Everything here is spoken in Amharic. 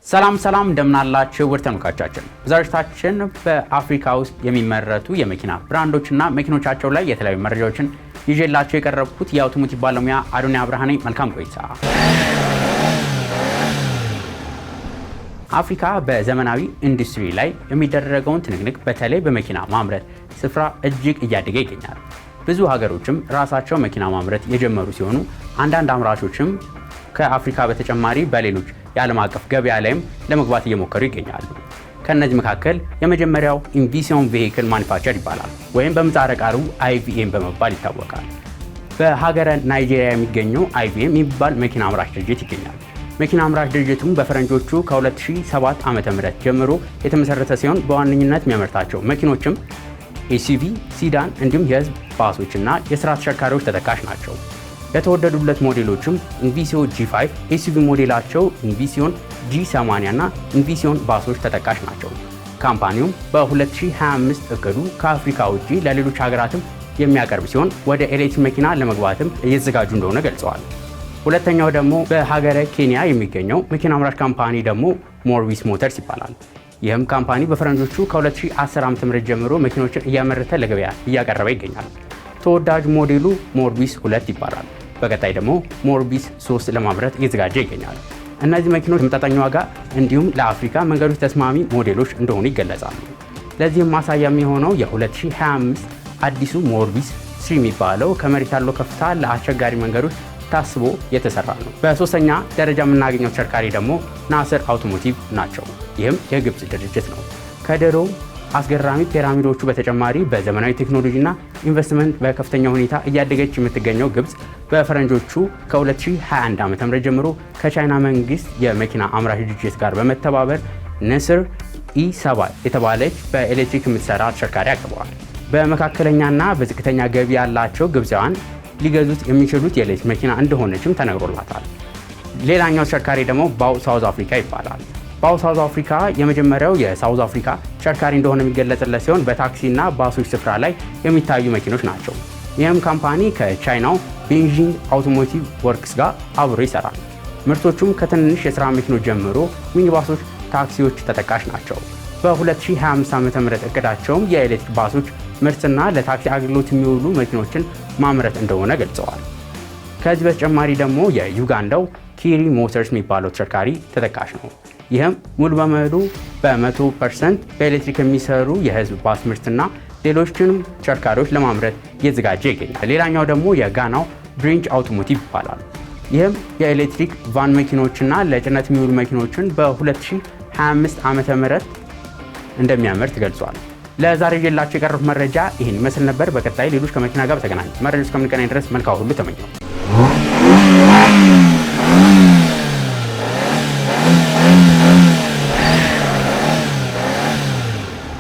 ሰላም እንደምናላችሁ ውድ ተመልካቾቻችን፣ ዛሬታችን በአፍሪካ ውስጥ የሚመረቱ የመኪና ብራንዶችና መኪኖቻቸው ላይ የተለያዩ መረጃዎችን ይዤላችሁ የቀረብኩት የአውቶሞቲቭ ባለሙያ አዶንያ ብርሃኔ። መልካም ቆይታ። አፍሪካ በዘመናዊ ኢንዱስትሪ ላይ የሚደረገውን ትንቅንቅ በተለይ በመኪና ማምረት ስፍራ እጅግ እያደገ ይገኛል። ብዙ ሀገሮችም ራሳቸው መኪና ማምረት የጀመሩ ሲሆኑ አንዳንድ አምራቾችም ከአፍሪካ በተጨማሪ በሌሎች የዓለም አቀፍ ገበያ ላይም ለመግባት እየሞከሩ ይገኛሉ። ከነዚህ መካከል የመጀመሪያው ኢንቪሲዮን ቬሂክል ማኒፋክቸር ይባላል ወይም በምህጻረ ቃሉ IVM በመባል ይታወቃል። በሀገረ ናይጄሪያ የሚገኘው IVM የሚባል መኪና አምራች ድርጅት ይገኛል። መኪና አምራች ድርጅቱም በፈረንጆቹ ከ2007 ዓ.ም ጀምሮ የተመሰረተ ሲሆን በዋነኝነት የሚያመርታቸው መኪኖችም SUV፣ ሲዳን እንዲሁም የህዝብ ባሶችና የስራ ተሽከርካሪዎች ተጠቃሽ ናቸው። የተወደዱለት ሞዴሎችም ኢንቪሲዮ G5፣ SUV ሞዴላቸው ኢንቪሲዮን G80 እና ኢንቪሲዮን ባሶች ተጠቃሽ ናቸው። ካምፓኒውም በ2025 እቅዱ ከአፍሪካ ውጪ ለሌሎች ሀገራትም የሚያቀርብ ሲሆን ወደ ኤሌክትሪክ መኪና ለመግባትም እየተዘጋጁ እንደሆነ ገልጸዋል። ሁለተኛው ደግሞ በሀገረ ኬንያ የሚገኘው መኪና አምራች ካምፓኒ ደግሞ ሞርቢስ ሞተርስ ይባላል። ይህም ካምፓኒ በፈረንጆቹ ከ2010 ዓ.ም ጀምሮ መኪኖችን እያመረተ ለገበያ እያቀረበ ይገኛል። ተወዳጅ ሞዴሉ ሞርቢስ 2 ይባላል። በቀጣይ ደግሞ ሞርቢስ 3 ለማምረት እየተዘጋጀ ይገኛል። እነዚህ መኪኖች ተመጣጣኝ ዋጋ እንዲሁም ለአፍሪካ መንገዶች ተስማሚ ሞዴሎች እንደሆኑ ይገለጻሉ። ለዚህም ማሳያ የሚሆነው የ2025 አዲሱ ሞርቢስ 3 የሚባለው ከመሬት ያለው ከፍታ ለአስቸጋሪ መንገዶች ታስቦ የተሰራ ነው። በሶስተኛ ደረጃ የምናገኘው ተሽከርካሪ ደግሞ ናስር አውቶሞቲቭ ናቸው። ይህም የግብፅ ድርጅት ነው። ከድሮ አስገራሚ ፒራሚዶቹ በተጨማሪ በዘመናዊ ቴክኖሎጂና ኢንቨስትመንት በከፍተኛ ሁኔታ እያደገች የምትገኘው ግብፅ በፈረንጆቹ ከ2021 ዓ.ም ጀምሮ ከቻይና መንግስት የመኪና አምራች ድርጅት ጋር በመተባበር ንስር E7 የተባለች በኤሌክትሪክ የምትሰራ ተሽከርካሪ አቅርበዋል። በመካከለኛና በዝቅተኛ ገቢ ያላቸው ግብፃውያን ሊገዙት የሚችሉት የኤሌክትሪክ መኪና እንደሆነችም ተነግሮላታል። ሌላኛው ተሽከርካሪ ደግሞ ባው ሳውዝ አፍሪካ ይባላል። ባው ሳውዝ አፍሪካ የመጀመሪያው የሳውዝ አፍሪካ ተሽከርካሪ እንደሆነ የሚገለጽለት ሲሆን በታክሲና ባሶች ስፍራ ላይ የሚታዩ መኪኖች ናቸው። ይህም ካምፓኒ ከቻይናው ቤጂንግ አውቶሞቲቭ ወርክስ ጋር አብሮ ይሰራል። ምርቶቹም ከትንንሽ የስራ መኪኖች ጀምሮ ሚኒባሶች፣ ታክሲዎች ተጠቃሽ ናቸው። በ2025 ዓ.ም እቅዳቸውም የኤሌክትሪክ ባሶች ምርትና ለታክሲ አገልግሎት የሚውሉ መኪኖችን ማምረት እንደሆነ ገልጸዋል። ከዚህ በተጨማሪ ደግሞ የዩጋንዳው ኪሪ ሞተርስ የሚባለው ተሽከርካሪ ተጠቃሽ ነው። ይህም ሙሉ በሙሉ በ100% በኤሌክትሪክ የሚሰሩ የህዝብ ባስ ምርትና ሌሎችንም ተሽከርካሪዎች ለማምረት እየተዘጋጀ ይገኛል። ሌላኛው ደግሞ የጋናው ብሪንች አውቶሞቲቭ ይባላል። ይህም የኤሌክትሪክ ቫን መኪኖችና ለጭነት የሚውሉ መኪኖችን በ2025 ዓ.ም እንደሚያመርት ገልጿል። ለዛሬ ይዤላችሁ የቀረቡት መረጃ ይህን ይመስል ነበር። በቀጣይ ሌሎች ከመኪና ጋር በተገናኘ መረጃዎች እስከምንገናኝ ድረስ መልካም ሁሉ ተመኘው።